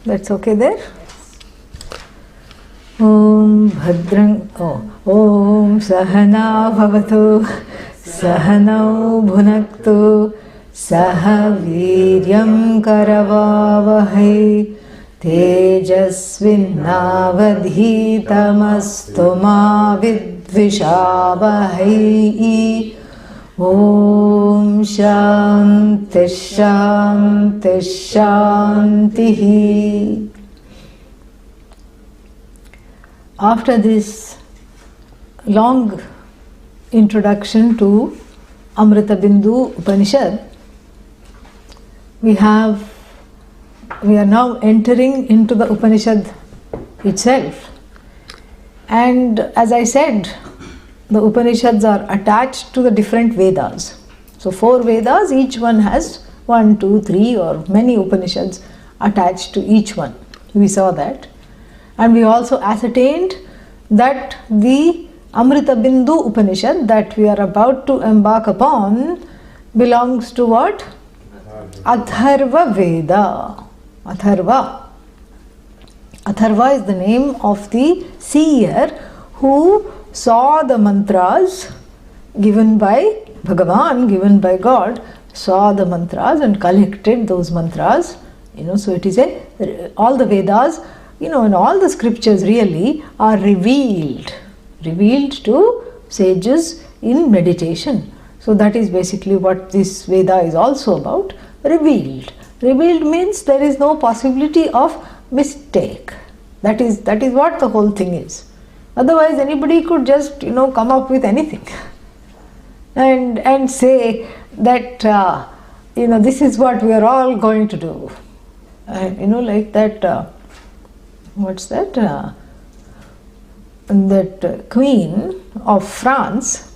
That's okay there? Om Bhadrang. Om Sahana Bhavatu Sahanau Bhunaktu Saha Viryam Karavavahai Tejasvinnavadhitamastu ma vidvishavahai. Om Shanti Shanti Shanti. After this long introduction to Amrtabindu Upanishad, we are now entering into the Upanishad itself. And as I said, the Upanishads are attached to the different Vedas. So 4 Vedas, each one has 1, 2, 3 or many Upanishads attached to each one. We saw that. And we also ascertained that the Amrtabindu Upanishad that we are about to embark upon belongs to what? Atharva Veda. Atharva. Atharva is the name of the seer who saw the mantras given by Bhagavan, given by God, saw the mantras and collected those mantras. So it is all the Vedas, and all the scriptures really are revealed to sages in meditation. So that is basically what this Veda is also about, revealed. Revealed means there is no possibility of mistake. That is what the whole thing is. Otherwise anybody could just come up with anything and say that this is what we are all going to do. Like that what's that that Queen of France,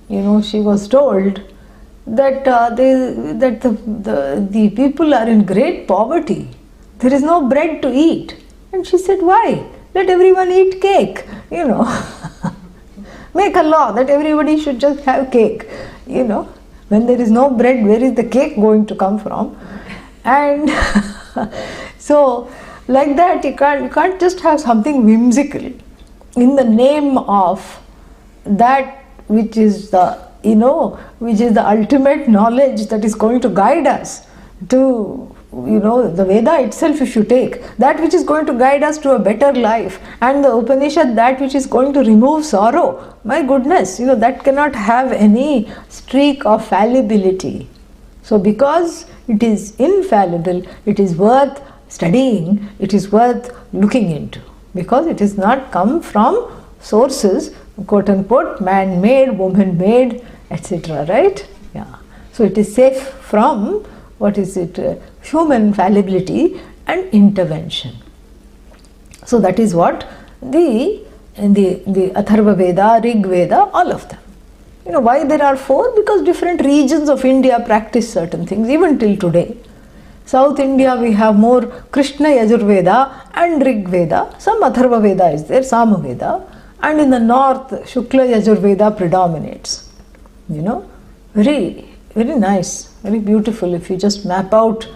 she was told that the people are in great poverty. There is no bread to eat. And she said, why? Let everyone eat cake, Make a law that everybody should just have cake, When there is no bread, where is the cake going to come from? And so, like that, you can't just have something whimsical in the name of that which is the ultimate knowledge that is going to guide us to the Veda itself. If you take that which is going to guide us to a better life, and the Upanishad that which is going to remove sorrow, my goodness, that cannot have any streak of fallibility. So because it is infallible, it is worth studying, it is worth looking into, because it is not come from sources, quote unquote, man-made, woman-made, etc. Right? Yeah. So it is safe from human fallibility and intervention. So that is what the Atharva Veda, Rig Veda, all of them. Why there are 4? Because different regions of India practice certain things, even till today. South India we have more Krishna Yajurveda and Rig Veda. Some Atharva Veda is there, Sama Veda. And in the north, Shukla Yajurveda predominates. Very, very nice, very beautiful. If you just map out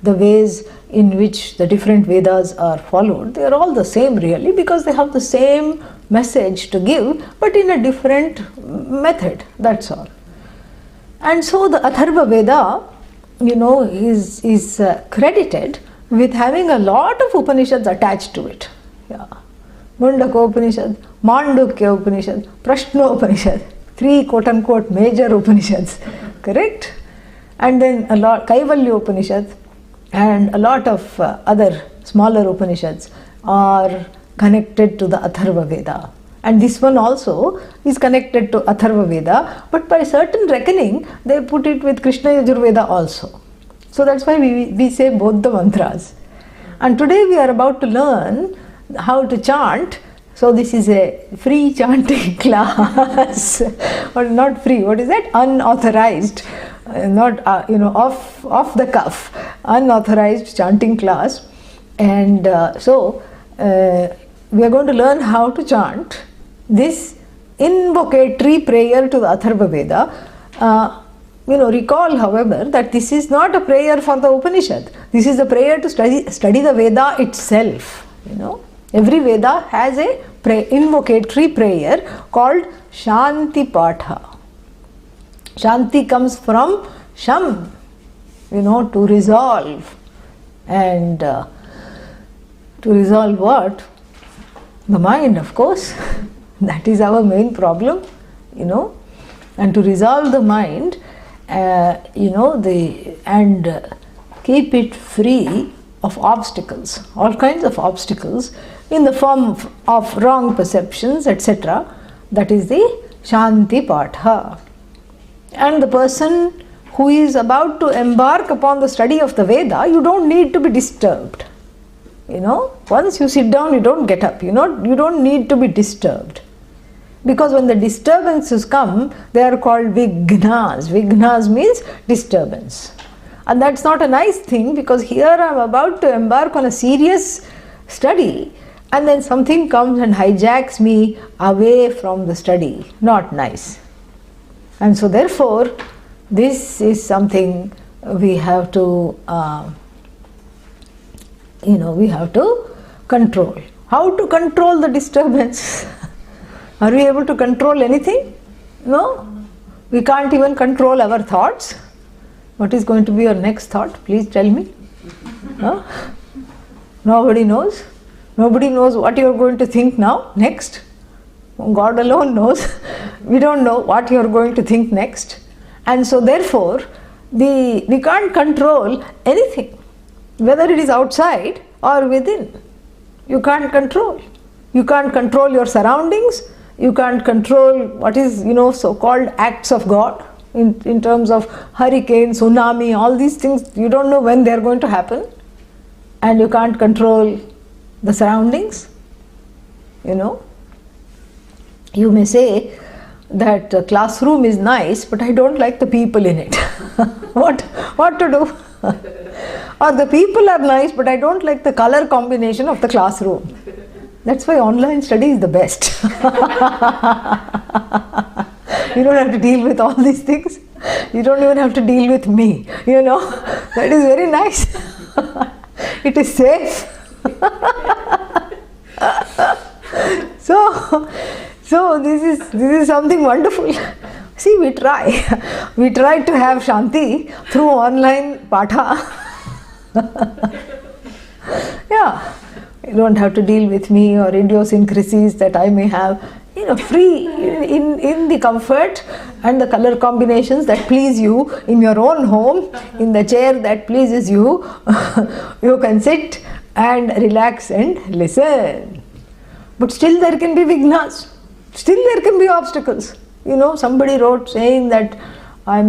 the ways in which the different Vedas are followed, they are all the same really, because they have the same message to give, but in a different method, that's all. And so the Atharva Veda, is credited with having a lot of Upanishads attached to it. Yeah. Mundaka Upanishad, Mandukya Upanishad, Prashna Upanishad, 3 quote unquote major Upanishads, correct? And then a lot, Kaivalya Upanishad, and a lot of other smaller Upanishads are connected to the Atharva Veda. And this one also is connected to Atharva Veda, but by certain reckoning, they put it with Krishna Yajurveda also. So that's why we say both the mantras. And today we are about to learn how to chant. So this is a free chanting class, or not free, what is that? Unauthorized, not off the cuff, unauthorized chanting class. And we are going to learn how to chant this invocatory prayer to the Atharva Veda. recall, however, that this is not a prayer for the Upanishad. This is a prayer to study the Veda itself. Every Veda has a invocatory prayer called Shanti Patha. Shanti comes from Sham, to resolve. And to resolve what? The mind, of course. That is our main problem, And to resolve the mind, and keep it free of obstacles, all kinds of obstacles in the form of wrong perceptions, etc. That is the Shanti Patha. And the person who is about to embark upon the study of the Veda, you don't need to be disturbed. Once you sit down, you don't get up. You don't need to be disturbed. Because when the disturbances come, they are called vignas. Vignas means disturbance. And that's not a nice thing, because here I am about to embark on a serious study, and then something comes and hijacks me away from the study. Not nice. And so therefore, this is something we have to, we have to control. How to control the disturbance? Are we able to control anything? No. We can't even control our thoughts. What is going to be your next thought? Please tell me. No? Nobody knows. Nobody knows what you are going to think now, next. God alone knows. We don't know what you are going to think next. And so therefore, we can't control anything, whether it is outside or within. You can't control. You can't control your surroundings. You can't control what is, so-called acts of God in terms of hurricane, tsunami, all these things. You don't know when they are going to happen. And you can't control the surroundings. You may say that a classroom is nice, but I don't like the people in it. What to do? Or the people are nice, but I don't like the color combination of the classroom. That's why online study is the best. You don't have to deal with all these things. You don't even have to deal with me. That is very nice. It is safe. So this is something wonderful. See, we try to have Shanti through online Patha. Yeah, you don't have to deal with me or idiosyncrasies that I may have. Free in the comfort and the color combinations that please you in your own home, in the chair that pleases you. You can sit and relax and listen. But still there can be vignas. Still there can be obstacles. Somebody wrote saying that I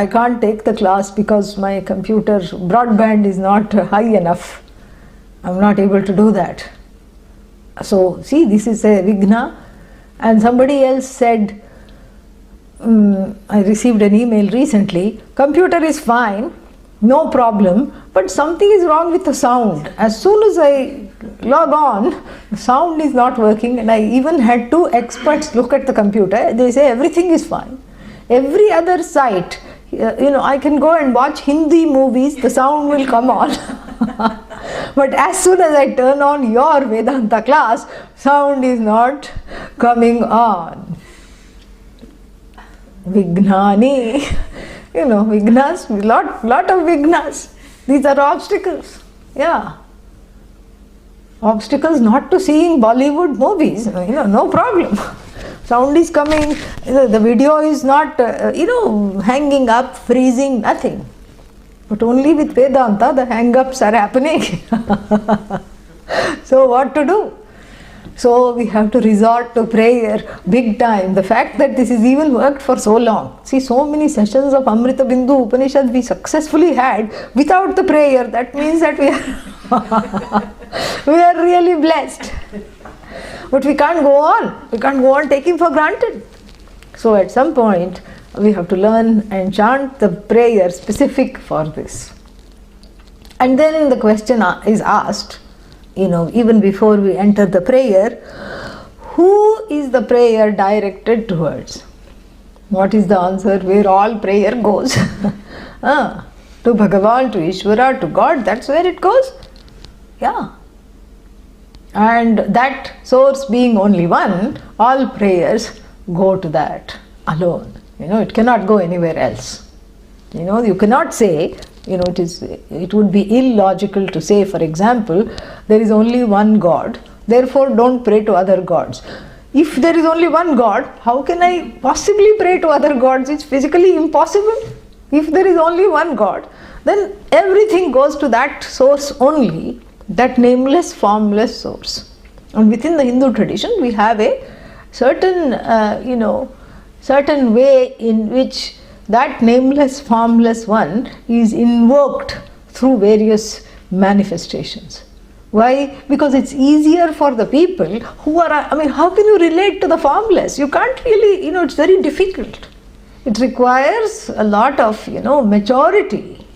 can't take the class because my computer broadband is not high enough. I'm not able to do that. So, see, this is a vigna. And somebody else said, I received an email recently, computer is fine, no problem, but something is wrong with the sound. As soon as I log on, the sound is not working, and I even had 2 experts look at the computer. They say everything is fine. Every other site, I can go and watch Hindi movies, the sound will come on. But as soon as I turn on your Vedanta class, sound is not coming on. Vignani, vignas, lot of vignas. These are obstacles. Yeah. Obstacles not to seeing Bollywood movies, no problem. Sound is coming, the video is not, hanging up, freezing, nothing. But only with Vedanta, the hang-ups are happening. So what to do? So we have to resort to prayer big time. The fact that this is even worked for so long. See, so many sessions of Amrtabindu Upanishad we successfully had without the prayer. That means that we are really blessed. But we can't go on. We can't go on taking for granted. So at some point, we have to learn and chant the prayer specific for this. And then the question is asked, even before we enter the prayer, who is the prayer directed towards? What is the answer? Where all prayer goes. To Bhagavan, to Ishvara, to God, that's where it goes. Yeah. And that source being only one, all prayers go to that alone. It cannot go anywhere else. You cannot say, it would be illogical to say, for example, there is only one God, therefore don't pray to other gods. If there is only one God, how can I possibly pray to other gods? It's physically impossible. If there is only one God, then everything goes to that source only, that nameless, formless source. And within the Hindu tradition, we have a certain, certain way in which that nameless, formless one is invoked through various manifestations. Why? Because it's easier for the people who are, how can you relate to the formless? You can't really, it's very difficult. It requires a lot of, maturity.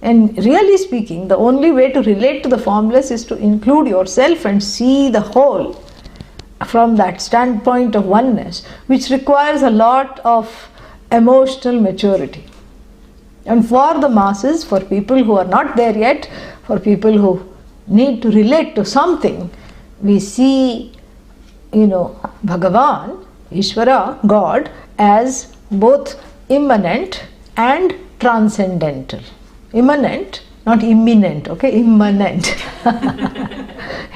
And really speaking, the only way to relate to the formless is to include yourself and see the whole from that standpoint of oneness, which requires a lot of emotional maturity. And for the masses, for people who are not there yet, for people who need to relate to something, we see, Bhagavan, Ishvara, God, as both immanent and transcendental. Immanent, not imminent, okay? Immanent.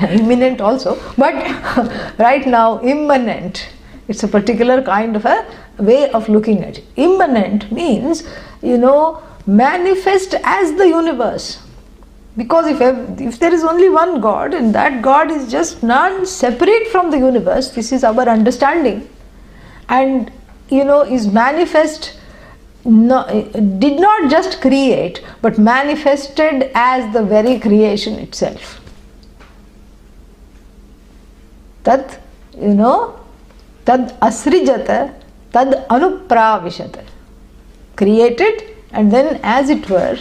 Imminent also, but right now, immanent. It's a particular kind of a way of looking at it. Immanent means, manifest as the universe. Because if there is only one God and that God is just non-separate from the universe, this is our understanding, and is manifest, did not just create but manifested as the very creation itself. Tad, tad asrijata, tad anupravishata. Created, and then as it were,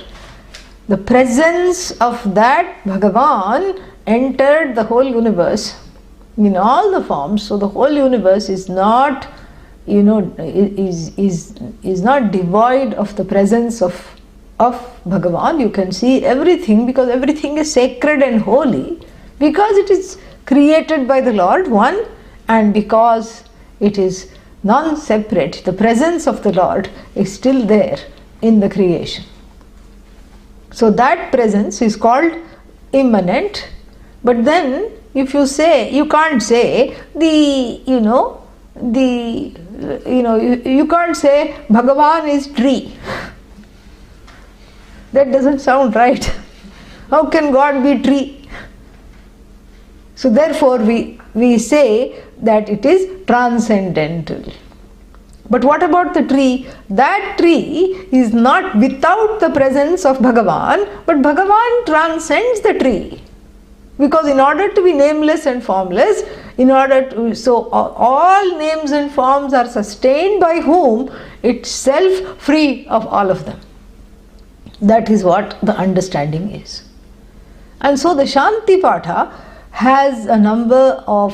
the presence of that Bhagavan entered the whole universe in all the forms. So the whole universe is not, is not devoid of the presence of Bhagavan. You can see everything, because everything is sacred and holy, because it is created by the Lord, one, and because it is non-separate. The presence of the Lord is still there in the creation. So that presence is called immanent. But then if you say, you can't say you can't say Bhagavan is tree. That doesn't sound right. How can God be tree? So therefore we say that it is transcendental. But what about the tree? That tree is not without the presence of Bhagavan, but Bhagavan transcends the tree. Because in order to be nameless and formless, so all names and forms are sustained by whom? Itself free of all of them. That is what the understanding is. And so the Shanti Patha has a number of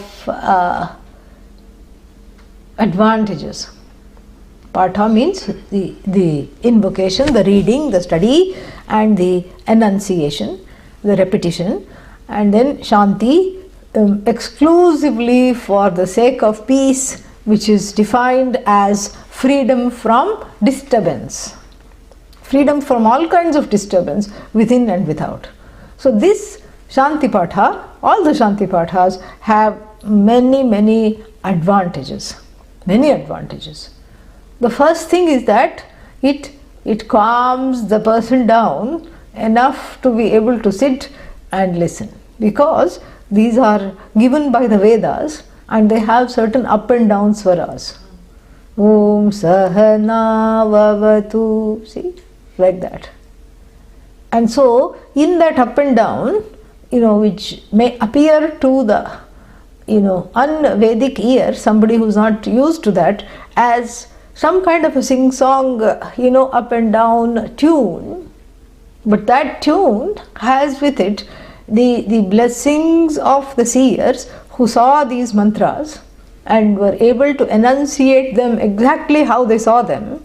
advantages. Patha means the invocation, the reading, the study, and the enunciation, the repetition, and then Shanti exclusively for the sake of peace, which is defined as freedom from disturbance, freedom from all kinds of disturbance within and without. So this Shanti Patha, all the Shanti Pathas have many advantages, many advantages. The first thing is that it calms the person down enough to be able to sit and listen, because these are given by the Vedas and they have certain up and down swaras. Om Sahana Vavatu, see, like that. And so in that up and down, which may appear to the un-Vedic ear, somebody who's not used to that, as some kind of a sing-song, up and down tune, but that tune has with it the blessings of the seers who saw these mantras, and were able to enunciate them exactly how they saw them.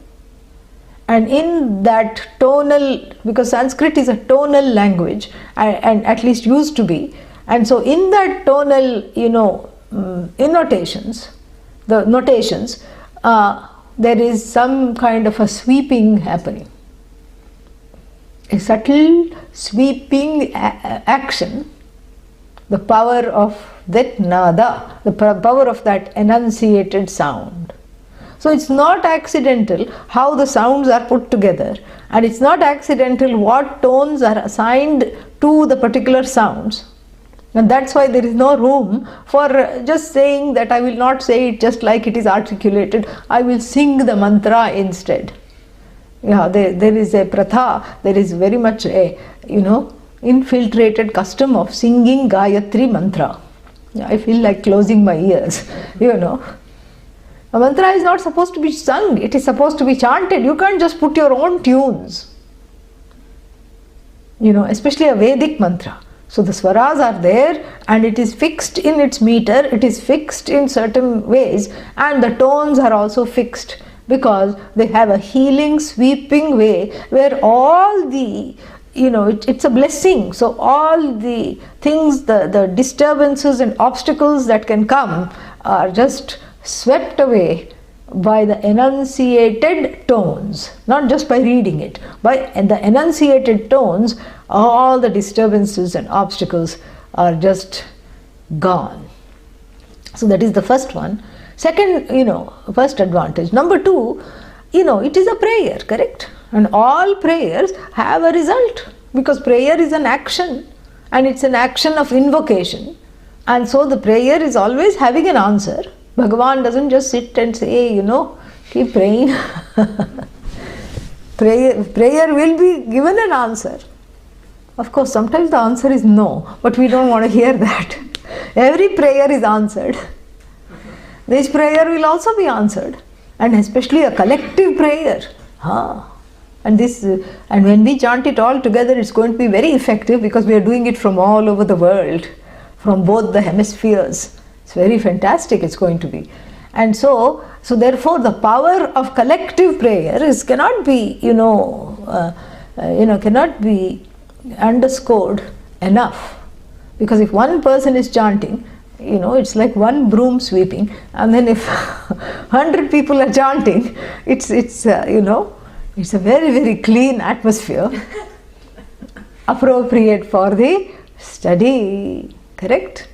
And in that tonal, because Sanskrit is a tonal language, and at least used to be, and so in that tonal, innotations, the notations, there is some kind of a sweeping happening. A subtle sweeping action, the power of that nada, the power of that enunciated sound. So it's not accidental how the sounds are put together, and it's not accidental what tones are assigned to the particular sounds. And that's why there is no room for just saying that I will not say it just like it is articulated, I will sing the mantra instead. There is a pratha, there is very much a, infiltrated custom of singing Gayatri mantra. I feel like closing my ears, A mantra is not supposed to be sung, it is supposed to be chanted. You can't just put your own tunes. Especially a Vedic mantra. So the swaras are there, and it is fixed in its meter, it is fixed in certain ways, and the tones are also fixed because they have a healing, sweeping way where all the, it's a blessing. So all the things, the disturbances and obstacles that can come are just swept away by the enunciated tones, not just by reading it. By the enunciated tones, all the disturbances and obstacles are just gone. So that is the first one. Second, first advantage. Number two, it is a prayer, correct? And all prayers have a result, because prayer is an action, and it's an action of invocation. And so the prayer is always having an answer. Bhagavan doesn't just sit and say, keep praying. Prayer will be given an answer. Of course, sometimes the answer is no, but we don't want to hear that. Every prayer is answered. This prayer will also be answered, and especially a collective prayer. And when we chant it all together, it's going to be very effective, because we are doing it from all over the world, from both the hemispheres. It's very fantastic, it's going to be. And so therefore the power of collective prayer cannot be, cannot be underscored enough. Because if one person is chanting, it's like one broom sweeping, and then if 100 people are chanting, it's a very, very clean atmosphere, appropriate for the study, correct?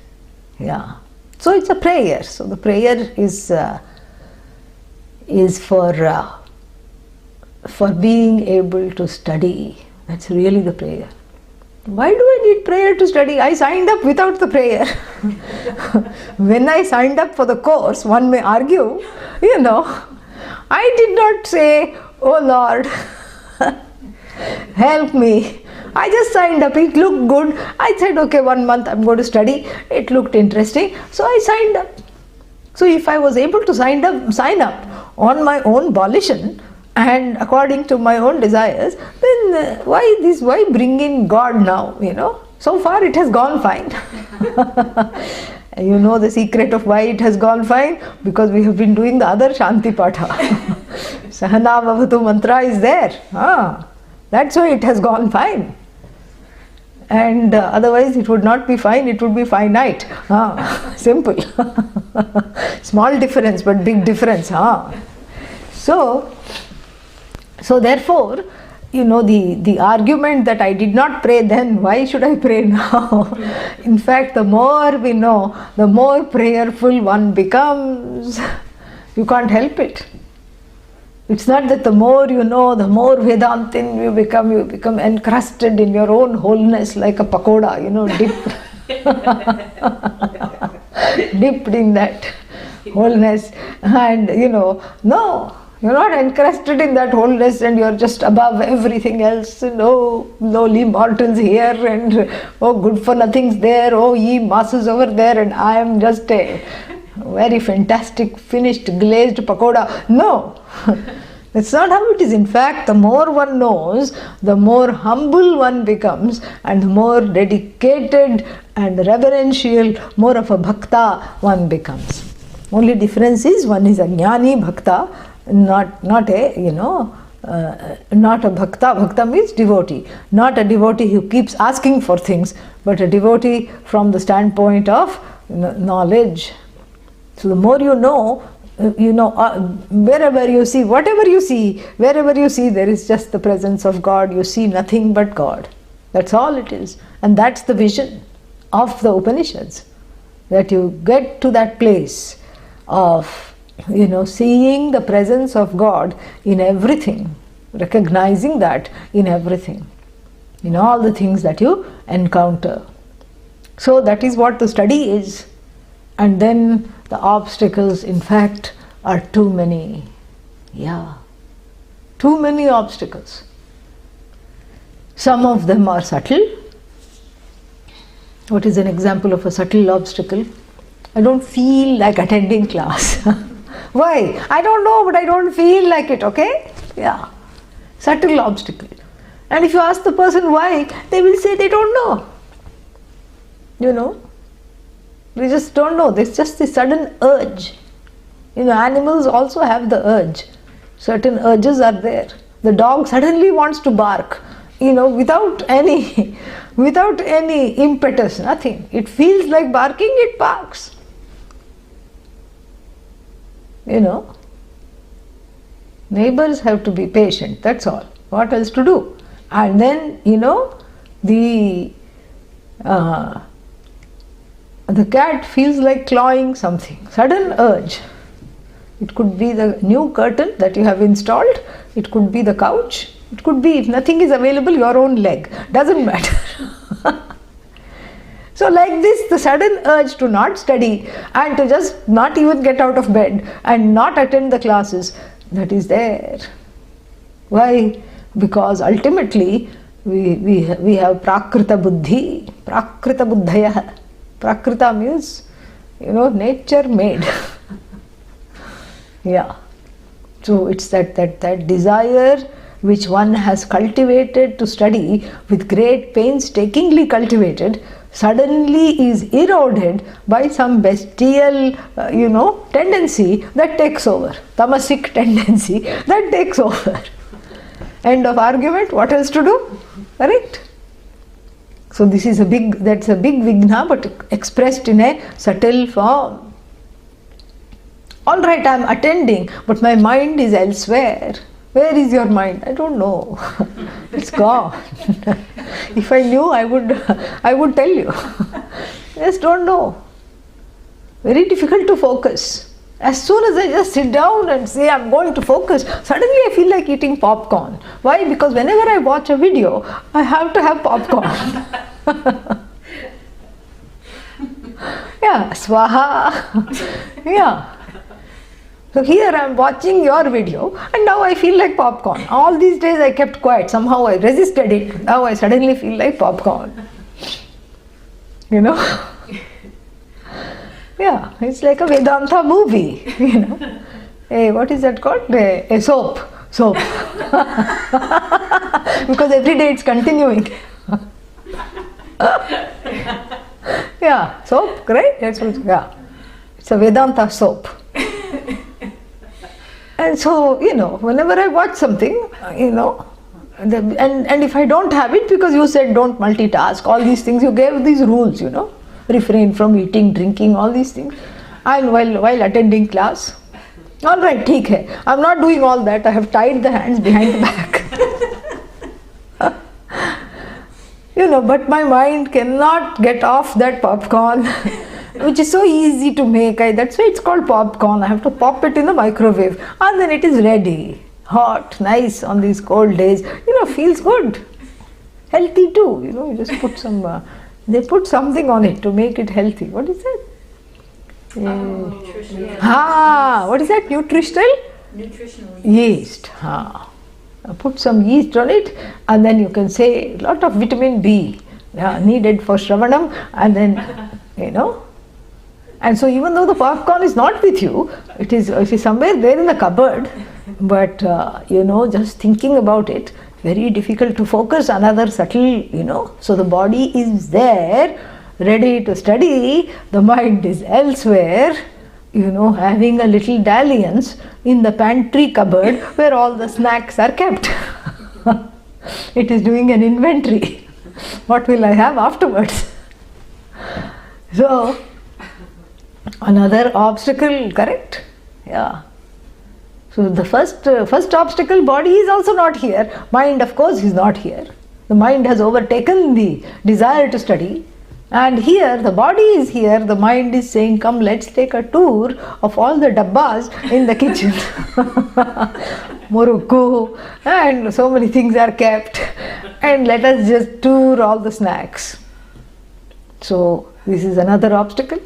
Yeah. So it's a prayer. So the prayer is for being able to study. That's really the prayer. Why do I need prayer to study? I signed up without the prayer. When I signed up for the course, one may argue, I did not say, oh Lord, help me. I just signed up, it looked good. I said, okay, 1 month I'm going to study. It looked interesting, so I signed up. So if I was able to sign up on my own volition and according to my own desires, then why bring in God now, So far it has gone fine. You know the secret of why it has gone fine? Because we have been doing the other Shanti Patha. Sahana Bhavatu mantra is there. That's why it has gone fine. And otherwise it would not be fine, it would be finite. Simple. Small difference but big difference. So therefore, the argument that I did not pray then, why should I pray now? In fact, the more we know, the more prayerful one becomes. You can't help it. It's not that the more you know, the more Vedantin you become encrusted in your own wholeness like a pakoda, dipped in that wholeness. And no, you're not encrusted in that wholeness and you're just above everything else. No lowly mortals here and good for nothings there, ye masses over there, and I am just a very fantastic finished glazed pakoda. No. That's not how it is. In fact, the more one knows, the more humble one becomes, and the more dedicated and reverential, more of a bhakta one becomes. Only difference is one is a jnani bhakta, not a not a bhakta. Bhakta means devotee, not a devotee who keeps asking for things, but a devotee from the standpoint of knowledge. So the more you know, wherever you see, whatever you see, wherever you see, there is just the presence of God. You see nothing but God. That's all it is. And that's the vision of the Upanishads, that you get to that place of seeing the presence of God in everything, recognizing that in everything, in all the things that you encounter. So that is what the study is. And then the obstacles, in fact, are too many. Yeah, too many obstacles. Some of them are subtle. What is an example of a subtle obstacle? I don't feel like attending class. Why? I don't know, but I don't feel like it, okay? Yeah. Subtle obstacle. And if you ask the person why, they will say they don't know. They just don't know. There's just the sudden urge. Animals also have the urge. Certain urges are there. The dog suddenly wants to bark, without any impetus, nothing. It feels like barking, it barks. Neighbors have to be patient, that's all. What else to do? And then, the cat feels like clawing something, sudden urge. It could be the new curtain that you have installed, it could be the couch, it could be, if nothing is available, your own leg, doesn't matter. So like this, the sudden urge to not study and to just not even get out of bed and not attend the classes, that is there. Why? Because ultimately we have prakrita buddhi, prakrita buddhaya. Prakrita means, nature made. Yeah. So it's that desire which one has cultivated to study, with great painstakingly cultivated, suddenly is eroded by some bestial, tendency that takes over. Tamasic tendency that takes over. End of argument. What else to do? Correct? So this is that's a big vigna, but expressed in a subtle form. All right, I am attending, but my mind is elsewhere. Where is your mind? I don't know. It's gone. If I knew, I would tell you. Just don't know. Very difficult to focus. As soon as I just sit down and say I'm going to focus, suddenly I feel like eating popcorn. Why? Because whenever I watch a video, I have to have popcorn. Yeah, swaha. Yeah. So here I am watching your video and now I feel like popcorn. All these days I kept quiet. Somehow I resisted it. Now I suddenly feel like popcorn. Yeah, it's like a Vedanta movie. Hey, what is that called? A soap. Soap. Because every day it's continuing. Yeah, soap, right? That's what, yeah. It's a Vedanta soap. And so, whenever I watch something, and if I don't have it, because you said don't multitask, all these things, you gave these rules, refrain from eating, drinking, all these things. And while attending class, all right, theek hai. I'm not doing all that. I have tied the hands behind the back. But my mind cannot get off that popcorn. Which is so easy to make. That's why it's called popcorn. I have to pop it in the microwave and then it is ready. Hot, nice on these cold days. Feels good. Healthy too. You just put some, they put something on it to make it healthy. What is that? What is that? Nutritional yeast. Put some yeast on it and then you can say a lot of vitamin B needed for Shravanam, and then, and so even though the popcorn is not with you, it is somewhere there in the cupboard, but just thinking about it, very difficult to focus. Another subtle, so the body is there, ready to study, the mind is elsewhere, having a little dalliance in the pantry cupboard where all the snacks are kept. It is doing an inventory. What will I have afterwards? So, another obstacle, correct? Yeah. So the first obstacle, body is also not here. Mind, of course, is not here. The mind has overtaken the desire to study. And here, the body is here, the mind is saying, come, let's take a tour of all the dabbas in the kitchen. Murukku, and so many things are kept. And let us just tour all the snacks. So, this is another obstacle.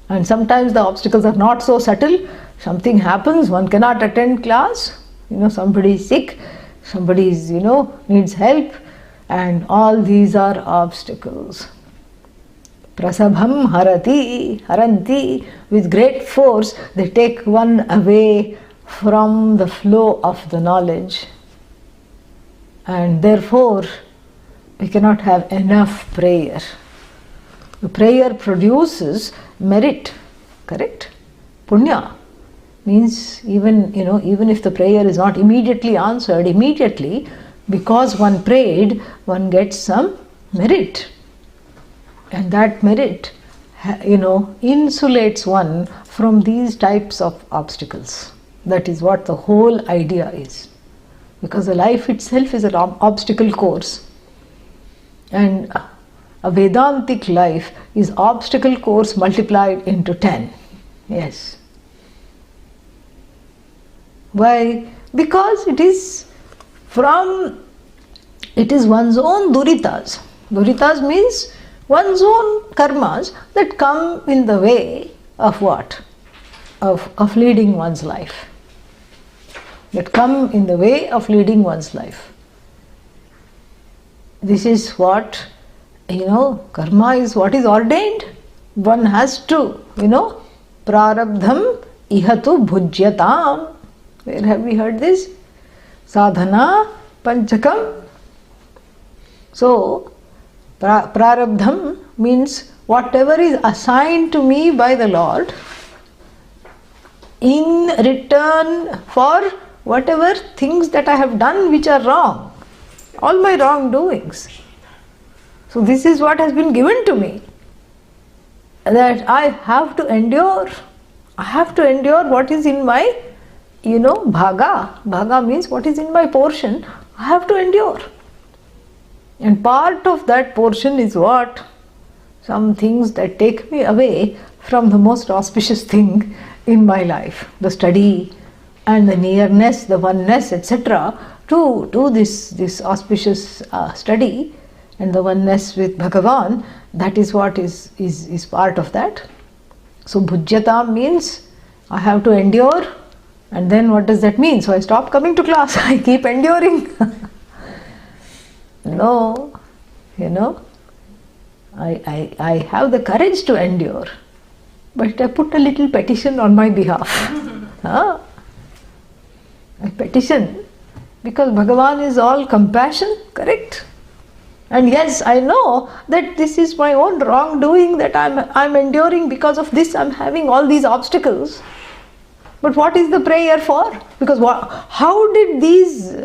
And sometimes the obstacles are not so subtle. Something happens, one cannot attend class. Somebody is sick, somebody is, needs help. And all these are obstacles. Prasabham haranti, with great force they take one away from the flow of the knowledge. And therefore, we cannot have enough prayer. The prayer produces merit, correct? Punya means even if the prayer is not immediately answered, because one prayed, one gets some merit. And that merit, insulates one from these types of obstacles. That is what the whole idea is. Because the life itself is an obstacle course. And a Vedantic life is obstacle course multiplied into 10. Yes. Why? Because it is one's own duritas. Duritas means one's own karmas that come in the way of what? Of leading one's life. That come in the way of leading one's life. This is what, karma is what is ordained. One has to, Prarabdham ihatu bhujyatam. Where have we heard this? Sadhana panchakam. So, Prarabdham means whatever is assigned to me by the Lord in return for whatever things that I have done which are wrong, all my wrongdoings. So this is what has been given to me, that I have to endure. I have to endure what is in my, bhaga. Bhaga means what is in my portion, I have to endure. And part of that portion is what? Some things that take me away from the most auspicious thing in my life, the study and the nearness, the oneness, etc. to this auspicious study and the oneness with Bhagavan. That is what is part of that. So bhujyata means I have to endure. And then what does that mean? So I stop coming to class, I keep enduring. No, I have the courage to endure, but I put a little petition on my behalf. I petition because Bhagavan is all compassion, correct? And yes, I know that this is my own wrongdoing, that I'm enduring because of this, I'm having all these obstacles. But what is the prayer for? Because how did this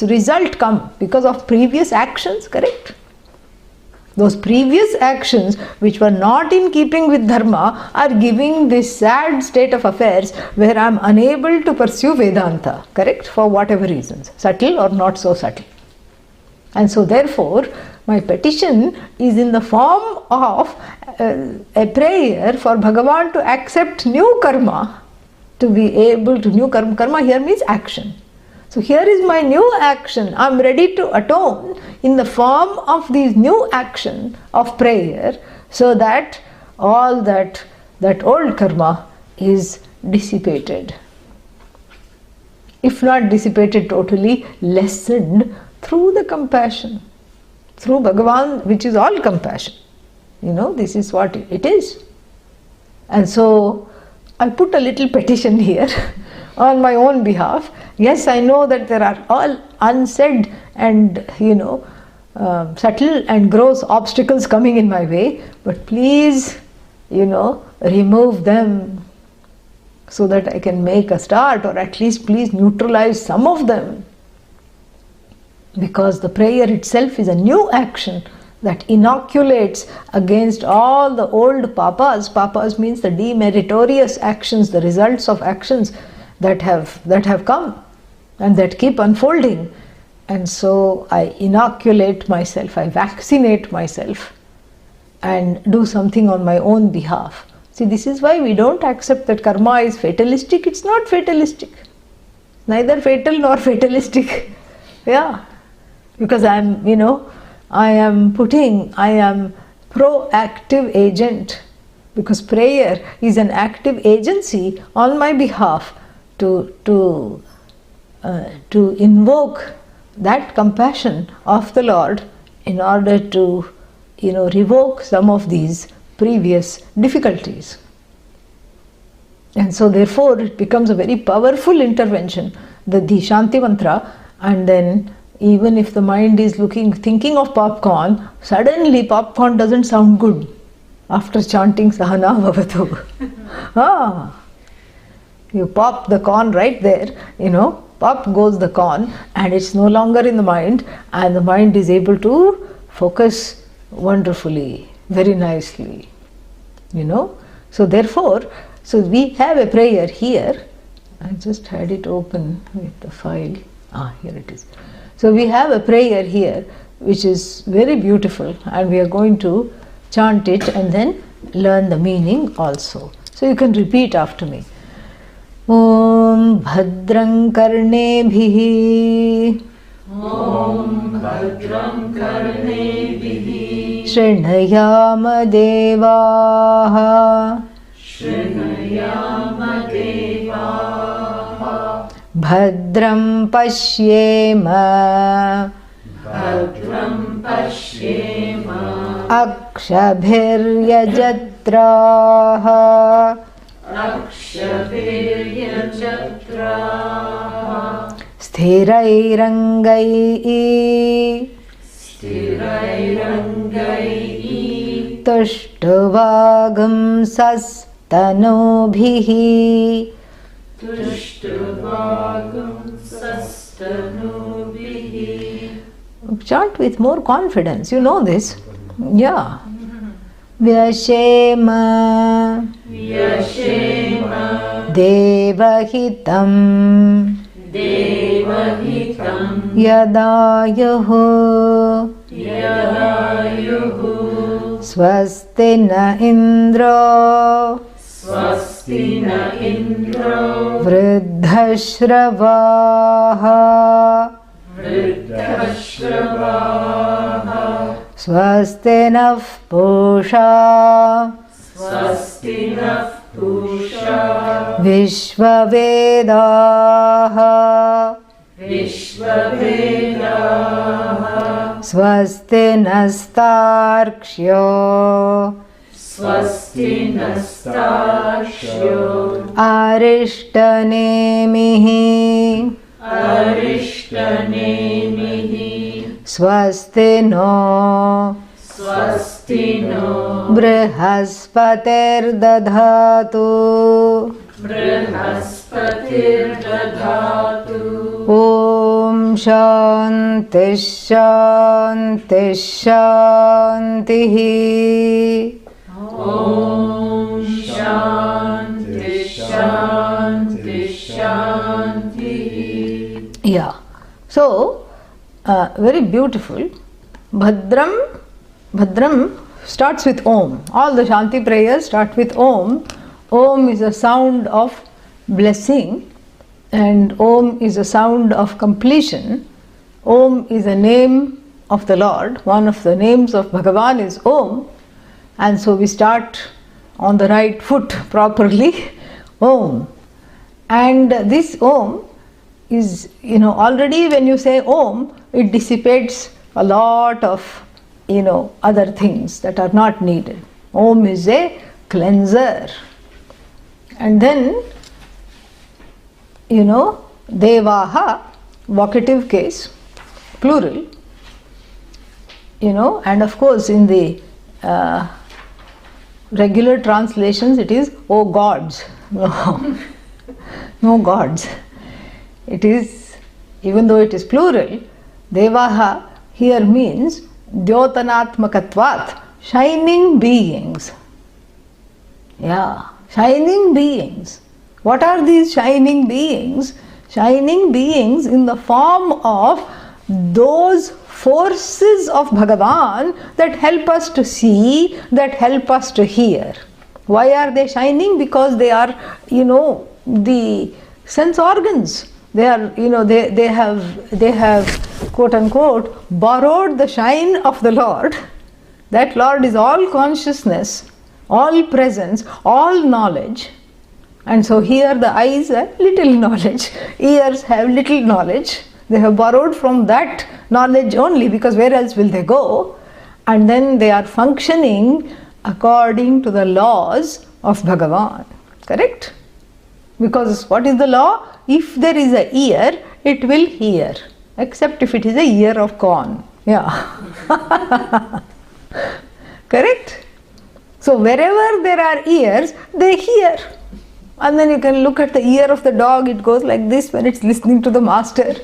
result come? Because of previous actions, correct? Those previous actions which were not in keeping with dharma are giving this sad state of affairs where I am unable to pursue Vedanta, correct? For whatever reasons, subtle or not so subtle. And so therefore, my petition is in the form of a prayer for Bhagavan to accept new karma, to be able to new karma. Karma here means action. So here is my new action. I am ready to atone in the form of this new action of prayer, so that all that old karma is dissipated. If not dissipated totally, lessened through the compassion, through Bhagavan, which is all compassion. This is what it is. And so I put a little petition here on my own behalf. Yes, I know that there are all unsaid and subtle and gross obstacles coming in my way, but please, remove them so that I can make a start, or at least please neutralize some of them. Because the prayer itself is a new action that inoculates against all the old papas. Papas means the demeritorious actions, the results of actions that have come and that keep unfolding. And so I inoculate myself, I vaccinate myself and do something on my own behalf. See, this is why we don't accept that karma is fatalistic. It's not fatalistic. Neither fatal nor fatalistic. Yeah. Because I am proactive agent. Because prayer is an active agency on my behalf to invoke that compassion of the Lord in order to revoke some of these previous difficulties. And so therefore it becomes a very powerful intervention, the Shanti mantra. And then even if the mind is thinking of popcorn, suddenly popcorn doesn't sound good after chanting Sahana Bhavatu. You pop the corn right there, pop goes the corn, and it's no longer in the mind, and the mind is able to focus wonderfully, very nicely. So therefore, we have a prayer here. I just had it open with the file. Here it is. So we have a prayer here which is very beautiful, and we are going to chant it and then learn the meaning also. So you can repeat after me. Om Bhadram Karnebhihi Om Bhadram Karnebhihi Shrynayama Devaha Shrynayama Devaha Bhadram Pashyema Bhadram Pashyema Akshabhiryajatraha Akshabhiryajatraha Sthirairangai Sthirairangai Tushtuvagam Sastanubhihi Tushtuvagam Sastanubhihi. Chant with more confidence. You know this. Yeah. Vyashema Vyashema Devahitam Devahitam Yadayuhu Yadayuhu Swasti na Indra Swasti na Indra Vriddhashravaha Vriddhashravaha Swasti nah Pusha Swasti nah Pusha Vishvavedaha Vishvavedaha Swasti nastarkshyo Swasti nastarshyo Arishtanemihi Arishtanemihi Swasti no Swasti no Brihaspatir dadhatu Brihaspatir dadhatu Om Shanti Shanti Shantihi. Om Shanti Shanti Shanti. Yeah. So, very beautiful. Bhadram starts with Om. All the Shanti prayers start with Om. Om is a sound of blessing, and Om is a sound of completion. Om is a name of the Lord. One of the names of Bhagavan is Om. And so we start on the right foot properly. Om. And this Om is, already when you say Om, it dissipates a lot of, other things that are not needed. Om is a cleanser. And then, Devaha, vocative case, plural, and of course in the regular translations it is, oh gods. No, no gods. It is, even though it is plural, Devaha here means Dyotanatmakatvat, shining beings. Yeah, shining beings. What are these shining beings? Shining beings in the form of those forces of Bhagavan that help us to see, that help us to hear. Why are they shining? Because they are, the sense organs. They are, they have quote unquote borrowed the shine of the Lord. That Lord is all consciousness, all presence, all knowledge. And so here the eyes have little knowledge, ears have little knowledge. They have borrowed from that knowledge only, because where else will they go? And then they are functioning according to the laws of Bhagavan. Correct? Because what is the law? If there is a ear, it will hear. Except if it is a ear of corn. Yeah. Correct? So wherever there are ears, they hear. And then you can look at the ear of the dog, it goes like this when it's listening to the master.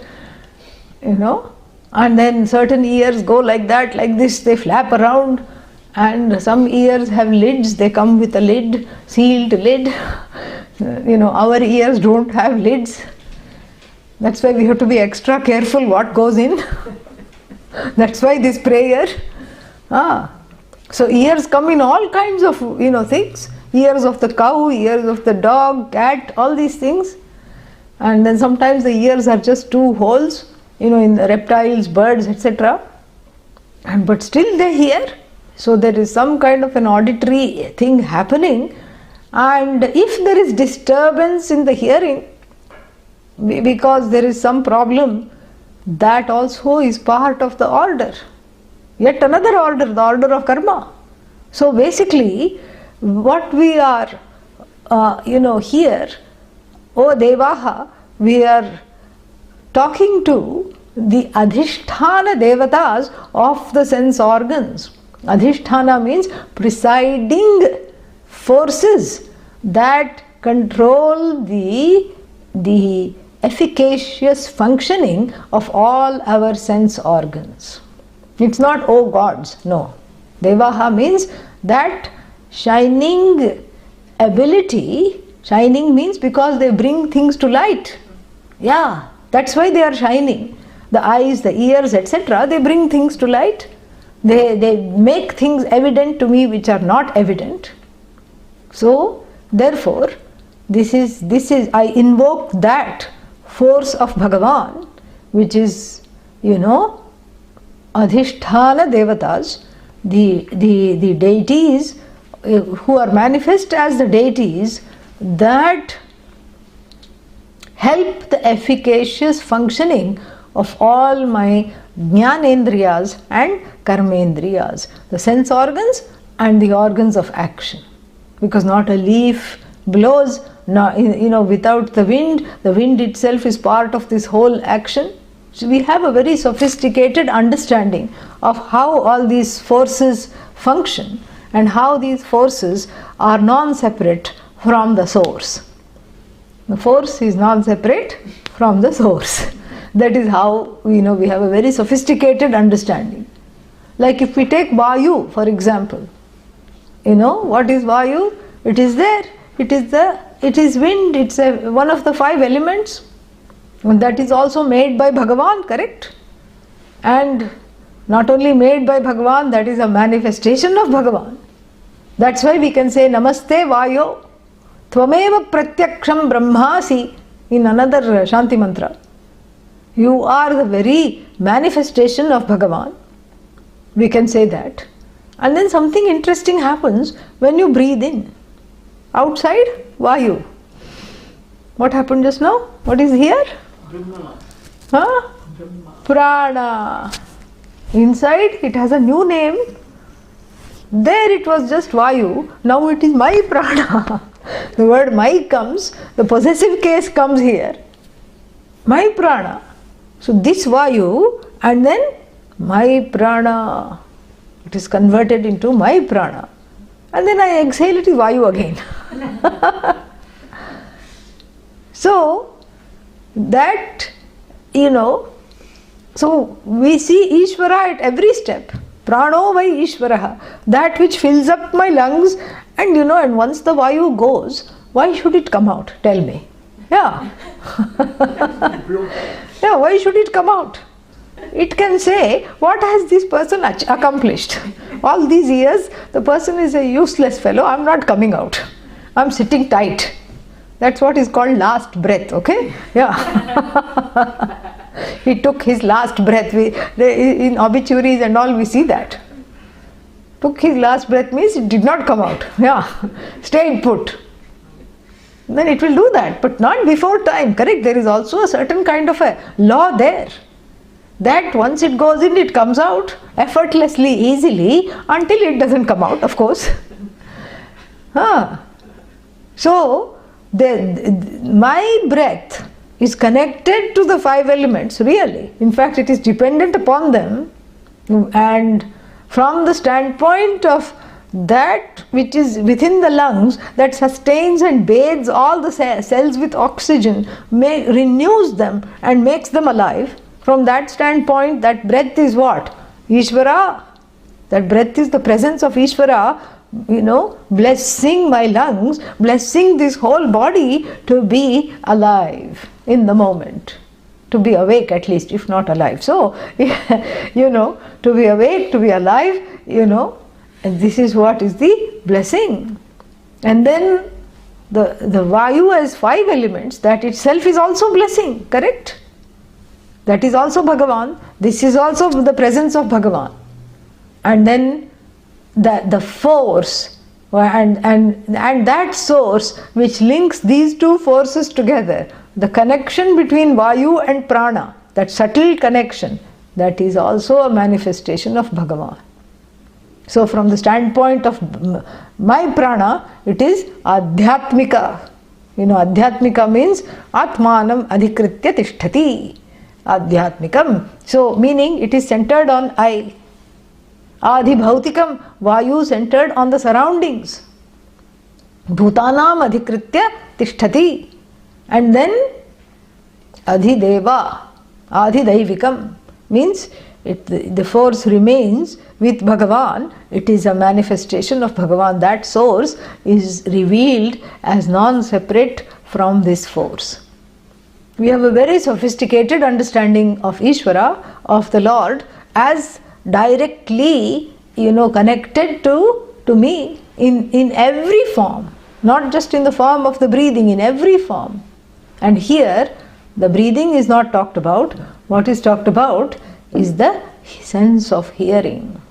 And then certain ears go like that, like this, they flap around. And some ears have lids, they come with a lid, sealed lid. Our ears don't have lids. That's why we have to be extra careful what goes in. That's why this prayer. So ears come in all kinds of, things. Ears of the cow, ears of the dog, cat, all these things. And then sometimes the ears are just two holes, in the reptiles, birds, etc. But still they hear. So there is some kind of an auditory thing happening. And if there is disturbance in the hearing, because there is some problem, that also is part of the order. Yet another order, the order of karma. So basically, what we are, here, O Devaha, we are talking to the Adhishthana Devatas of the sense organs. Adhishthana means presiding forces that control the efficacious functioning of all our sense organs. It's not, oh gods, no. Devaha means that shining ability. Shining means because they bring things to light. Yeah, that's why they are shining. The eyes, the ears, etc., they bring things to light. They make things evident to me which are not evident. So, therefore, this is I invoke that force of Bhagavan, which is, Adhishthana Devatas, the deities who are manifest as the deities that help the efficacious functioning of all my jnanendriyas and karmendriyas, the sense organs and the organs of action. Because not a leaf blows, without the wind itself is part of this whole action. So we have a very sophisticated understanding of how all these forces function and how these forces are non-separate from the source. The force is non-separate from the source. That is how, we have a very sophisticated understanding. Like if we take Vayu, for example, what is Vayu? It is there. It is wind. It's one of the 5 elements. And that is also made by Bhagavan, correct? And not only made by Bhagavan, that is a manifestation of Bhagavan. That's why we can say Namaste Vayo, Tvameva Pratyaksham Brahmasi in another Shanti mantra. You are the very manifestation of Bhagavan. We can say that. And then something interesting happens when you breathe in. Outside, Vayu. What happened just now? What is here? Brahma. Huh? Brahma. Prana. Inside, it has a new name. There it was just Vayu. Now it is my prana. The word my comes, the possessive case comes here. My prana. So this Vayu and then my prana. It is converted into my prana. and then I exhale, it is Vayu again. So that, so we see Ishvara at every step. Prano vai Ishvaraha, that which fills up my lungs, and and once the Vayu goes, why should it come out? Tell me. Yeah. Yeah, why should it come out? It can say, what has this person accomplished? All these years, the person is a useless fellow, I'm not coming out. I'm sitting tight. That's what is called last breath, okay? Yeah. He took his last breath. In obituaries and all, we see that. Took his last breath means it did not come out. Yeah. Stayed put. Then it will do that, but not before time, correct? There is also a certain kind of a law there. That once it goes in, it comes out effortlessly, easily, until it doesn't come out, of course. So, my breath is connected to the 5 elements, really. In fact, it is dependent upon them, and from the standpoint of that which is within the lungs, that sustains and bathes all the cells with oxygen, renews them and makes them alive. From that standpoint, that breath is what? Ishvara. That breath is the presence of Ishvara, blessing my lungs, blessing this whole body to be alive in the moment. To be awake at least, if not alive. So, to be awake, to be alive, and this is what is the blessing. And then the Vayu as 5 elements, that itself is also blessing, correct? That is also Bhagavan. This is also the presence of Bhagavan. And then the force and that source which links these 2 forces together, the connection between Vayu and Prana, that subtle connection, that is also a manifestation of Bhagavan. So from the standpoint of my prana, it is Adhyatmika. Adhyatmika means Atmanam Adhikritya Tishtati. Adhyatmikam. So meaning it is centered on I. Adhibhautikam, Vayu centered on the surroundings. Bhutanam Adhikritya Tishtati. And then Adhideva, Adhidaivikam means the force remains with Bhagavan. It is a manifestation of Bhagavan. That source is revealed as non-separate from this force. We have a very sophisticated understanding of Ishvara, of the Lord, as directly, connected to me in every form, not just in the form of the breathing, in every form. And here, the breathing is not talked about. What is talked about is the sense of hearing.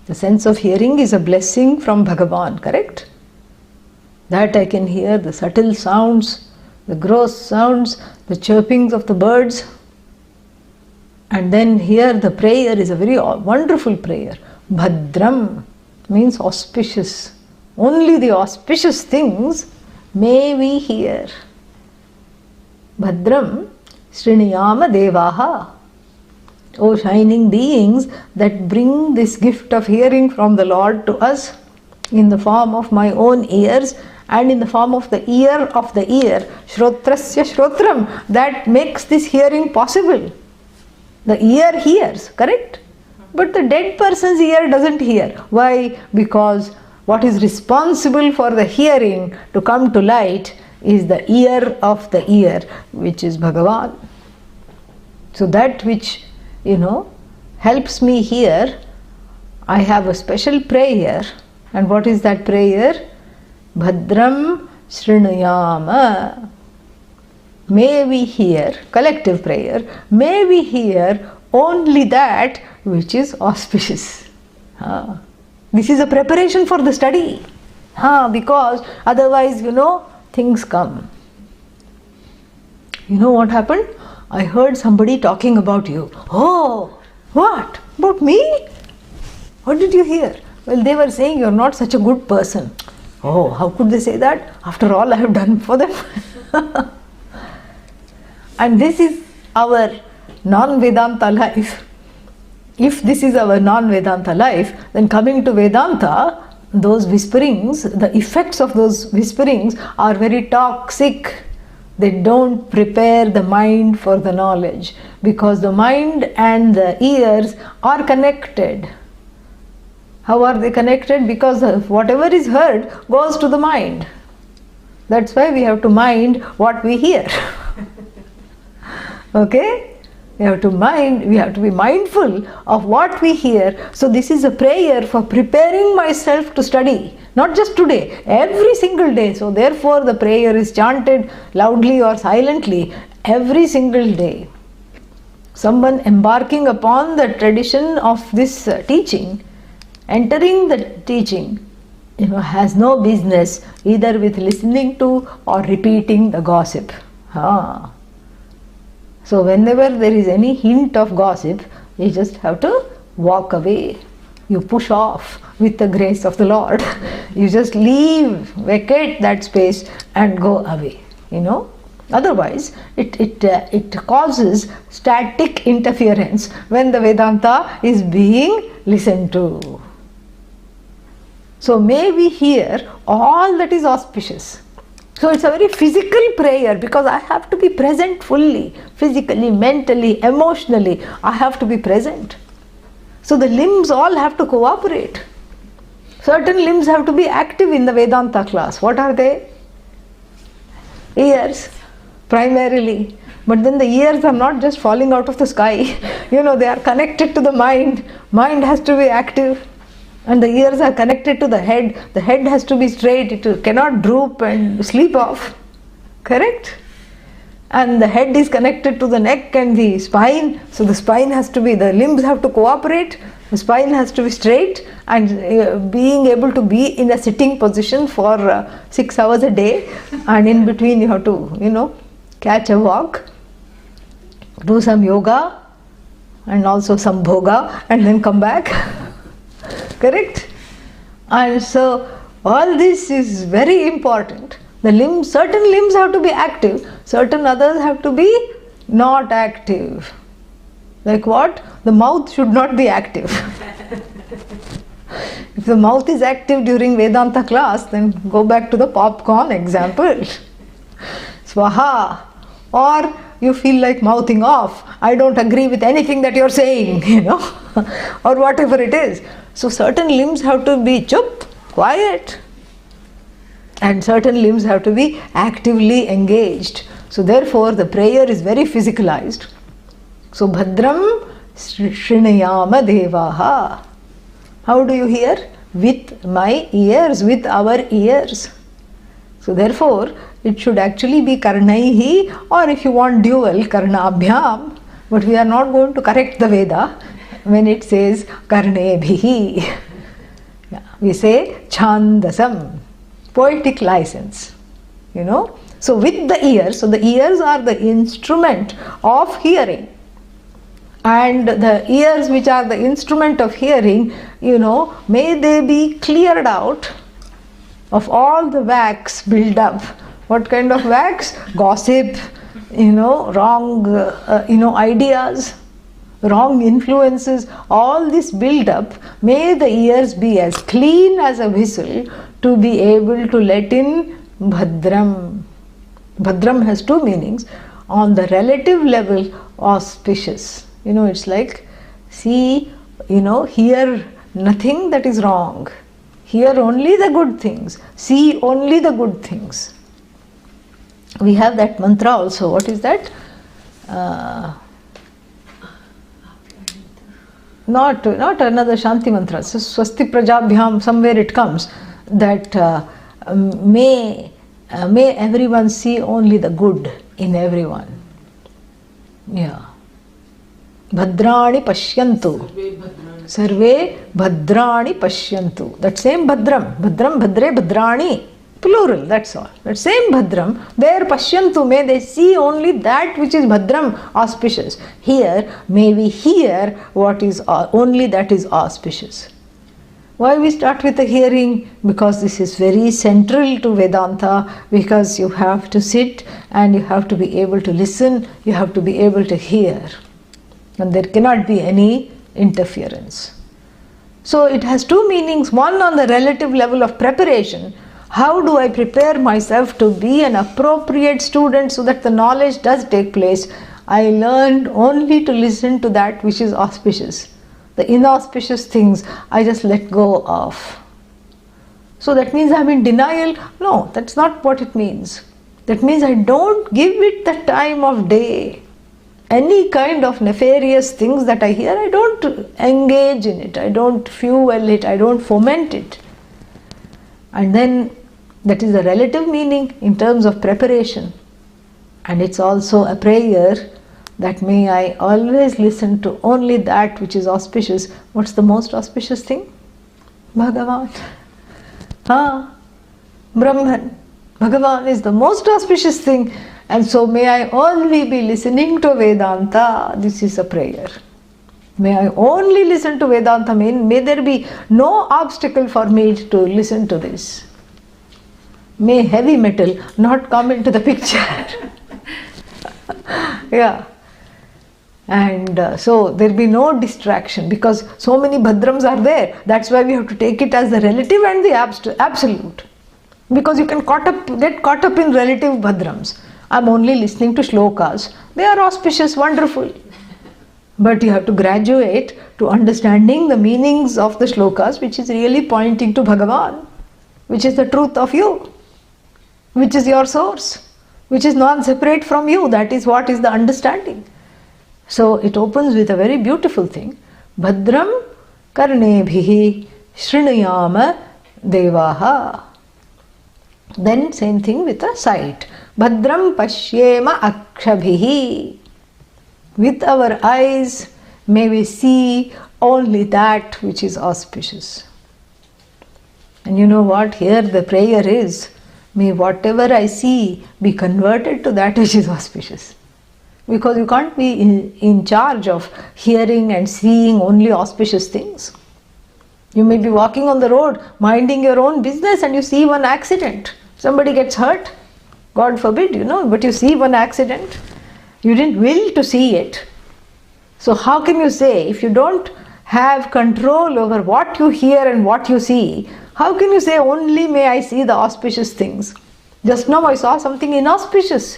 The sense of hearing is a blessing from Bhagavan, correct? That I can hear the subtle sounds, the gross sounds, the chirpings of the birds. And then here the prayer is a very wonderful prayer. Bhadram means auspicious. Only the auspicious things may we hear. Bhadram Sriniyama Devaha. O shining beings that bring this gift of hearing from the Lord to us in the form of my own ears and in the form of the ear, Shrotrasya Shrotram, that makes this hearing possible. The ear hears, correct? But the dead person's ear doesn't hear. Why? Because what is responsible for the hearing to come to light is the ear of the ear, which is Bhagavan. So that which helps me hear, I have a special prayer. And what is that prayer? Bhadram Srinuyama. May we hear, collective prayer, may we hear only that which is auspicious. This is a preparation for the study. Because otherwise, things come. You know what happened? I heard somebody talking about you. Oh, what? About me? What did you hear? Well, they were saying you're not such a good person. Oh, how could they say that? After all I have done for them. And this is our non-Vedanta life. If this is our non-Vedanta life, then coming to Vedanta, those whisperings, the effects of those whisperings are very toxic. They don't prepare the mind for the knowledge, because the mind and the ears are connected. How are they connected? Because whatever is heard goes to the mind. That's why we have to mind what we hear. Okay? We have to be mindful of what we hear. So this is a prayer for preparing myself to study. Not just today, every single day. So therefore the prayer is chanted loudly or silently every single day. Someone embarking upon the tradition of this teaching, entering the teaching, has no business either with listening to or repeating the gossip. So whenever there is any hint of gossip, you just have to walk away. You push off with the grace of the Lord. You just leave, vacate that space and go away. Otherwise, it causes static interference when the Vedanta is being listened to. So may we hear all that is auspicious. So it's a very physical prayer, because I have to be present fully, physically, mentally, emotionally. I have to be present. So the limbs all have to cooperate. Certain limbs have to be active in the Vedanta class. What are they? Ears, primarily. But then the ears are not just falling out of the sky. They are connected to the mind. Mind has to be active. And the ears are connected to the head. The head has to be straight. It cannot droop and sleep off. Correct? And the head is connected to the neck and the spine. So the spine has to be, the limbs have to cooperate. The spine has to be straight, and being able to be in a sitting position for 6 hours a day. And in between you have to, catch a walk, do some yoga and also some bhoga, and then come back. Correct? And so all this is very important. Certain limbs have to be active, certain others have to be not active. Like what? The mouth should not be active. If the mouth is active during Vedanta class, then go back to the popcorn example. Swaha. Or you feel like mouthing off. I don't agree with anything that you're saying, or whatever it is. So certain limbs have to be chup, quiet. And certain limbs have to be actively engaged. So therefore the prayer is very physicalized. So Bhadram Shrinayama Devaha. How do you hear? With my ears, with our ears. So therefore it should actually be Karnaihi, or if you want dual, Karnabhyam. But we are not going to correct the Veda when it says Karnebhihi. We say Chandasam, poetic license. So with the ears, so the ears are the instrument of hearing. And the ears which are the instrument of hearing, may they be cleared out of all the wax built up. What kind of wax? Gossip, wrong, ideas, wrong influences, all this build up. May the ears be as clean as a whistle to be able to let in Bhadram. Bhadram has two meanings. On the relative level, auspicious. It's like, see, hear nothing that is wrong. Hear only the good things. See only the good things. We have that mantra also. What is that? Not another Shanti mantra. So, Swasti Prajabhyam, somewhere it comes that may everyone see only the good in everyone. Yeah. Bhadrani Pashyantu. Sarve Bhadrani Pashyantu. That same Bhadram. Bhadram, Bhadre, Bhadrani. Plural, that's all. That same Bhadram, there Pashyantu, may they see only that which is Bhadram, auspicious. Here, may we hear what is only that is auspicious. Why we start with the hearing? Because this is very central to Vedanta, because you have to sit and you have to be able to listen, you have to be able to hear. And there cannot be any interference. So it has two meanings. One on the relative level of preparation. How do I prepare myself to be an appropriate student so that the knowledge does take place? I learned only to listen to that which is auspicious. The inauspicious things I just let go of. So that means I'm in denial? No, that's not what it means. That means I don't give it the time of day. Any kind of nefarious things that I hear, I don't engage in it, I don't fuel it, I don't foment it. And then that is the relative meaning in terms of preparation. And it's also a prayer that may I always listen to only that which is auspicious. What's the most auspicious thing? Bhagavan. Brahman. Bhagavan is the most auspicious thing. And so may I only be listening to Vedanta. This is a prayer. May I only listen to Vedanta. May there be no obstacle for me to listen to this. May heavy metal not come into the picture. Yeah. And so there be no distraction, because so many bhadrams are there. That's why we have to take it as the relative and the absolute. Because you can get caught up in relative bhadrams. I'm only listening to shlokas. They are auspicious, wonderful. But you have to graduate to understanding the meanings of the shlokas, which is really pointing to Bhagavan, which is the truth of you, which is your source, which is non-separate from you. That is what is the understanding. So it opens with a very beautiful thing. Bhadram karnebhihi shrunuyama devaha. Then same thing with a sight. Bhadram pashyema akshabhihi. With our eyes may we see only that which is auspicious. And you know what? Here the prayer is, may whatever I see be converted to that which is auspicious. Because you can't be in charge of hearing and seeing only auspicious things. You may be walking on the road, minding your own business, and you see one accident. Somebody gets hurt, God forbid, but you see one accident. You didn't will to see it. So how can you say, if you don't have control over what you hear and what you see, how can you say only may I see the auspicious things? Just now I saw something inauspicious,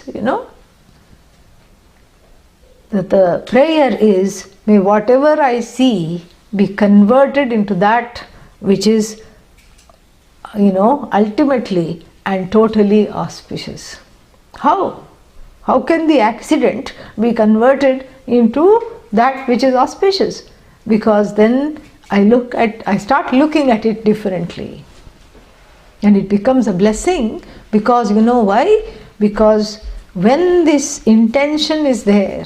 That the prayer is, may whatever I see be converted into that which is, ultimately and totally auspicious. How? How can the accident be converted into that which is auspicious? Because then I start looking at it differently. And it becomes a blessing, because you know why? Because when this intention is there,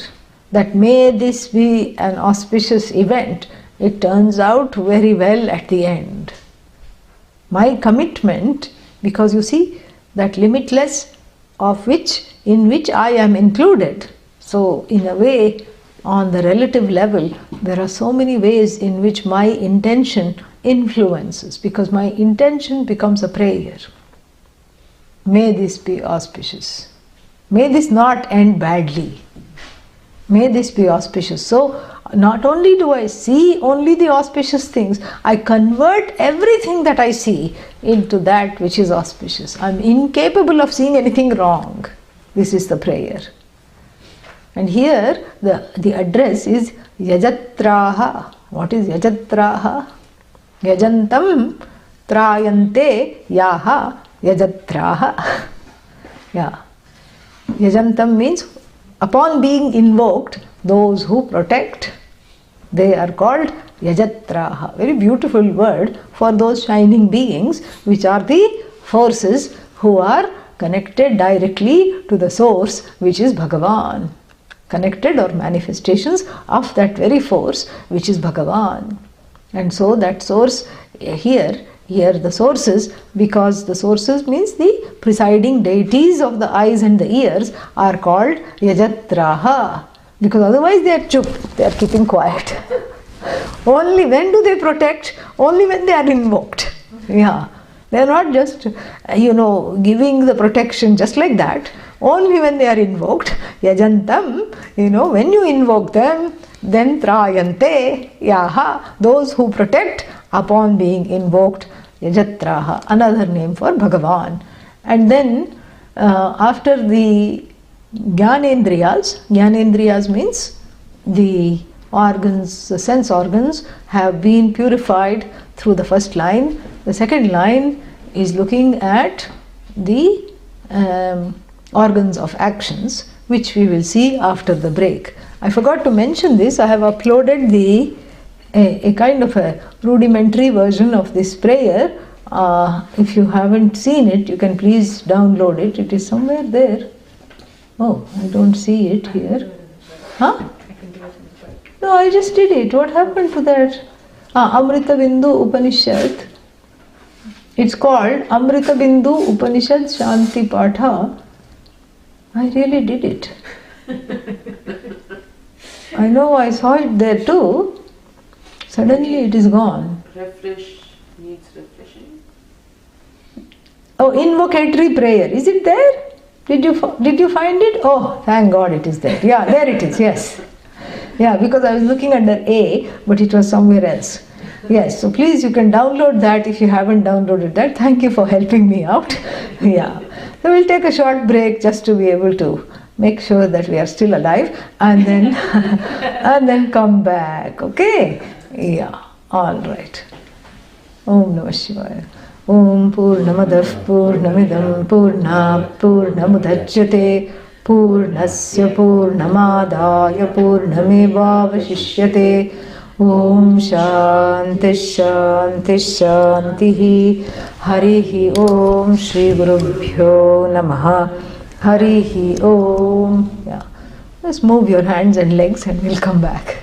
that may this be an auspicious event, it turns out very well at the end. My commitment, because you see, that limitless in which I am included. So in a way, on the relative level, there are so many ways in which my intention influences, because my intention becomes a prayer. May this be auspicious. May this not end badly. May this be auspicious. So not only do I see only the auspicious things, I convert everything that I see into that which is auspicious. I'm incapable of seeing anything wrong. This is the prayer. And here the address is Yajatraha. What is Yajatraha? Yajantam trayante yaha Yajatraha. Yeah. Yajantam means upon being invoked, those who protect, they are called Yajatraha. Very beautiful word for those shining beings, which are the forces who are connected directly to the source, which is Bhagavan. Connected or manifestations of that very force, which is Bhagavan. And so that source here the sources, because the sources means the presiding deities of the eyes and the ears, are called Yajatraha. Because otherwise they are chup, they are keeping quiet. Only when do they protect? Only when they are invoked. Yeah. They are not just, giving the protection just like that. Only when they are invoked. Yajantam, when you invoke them, then trayante, yaha, those who protect upon being invoked, Yajatraha, another name for Bhagavan. And then after the Jnanendriyas means the organs, the sense organs have been purified through the first line. The second line is looking at the organs of actions, which we will see after the break. I forgot to mention this. I have uploaded a kind of a rudimentary version of this prayer. If you haven't seen it, you can please download it. It is somewhere there. Oh, I don't see it here. Huh? No, I just did it. What happened to that? Amrtabindu Upanishad. It's called Amrtabindu Upanishad Shanti Patha. I really did it. I know I saw it there too. Suddenly it is gone. Needs refreshing. Oh, invocatory prayer. Is it there? Did you find it? Oh, thank God it is there. Yeah, there it is. Yes. Yeah, because I was looking under A, but it was somewhere else. Yes, so please you can download that if you haven't downloaded that. Thank you for helping me out. Yeah. So we'll take a short break just to be able to make sure that we are still alive, and then and then come back. Okay? Yeah. All right. Om Namah Shivaya. Om Purnamadah Purnamidam Purnat Purnamudachyate Purnasya Purnamadaya Purnamevavashishyate. Om Shanti Shanti Shanti. Harihi Om Shri Gurubhyo Namaha. Harihi Om. Yeah. Just move your hands and legs and we'll come back.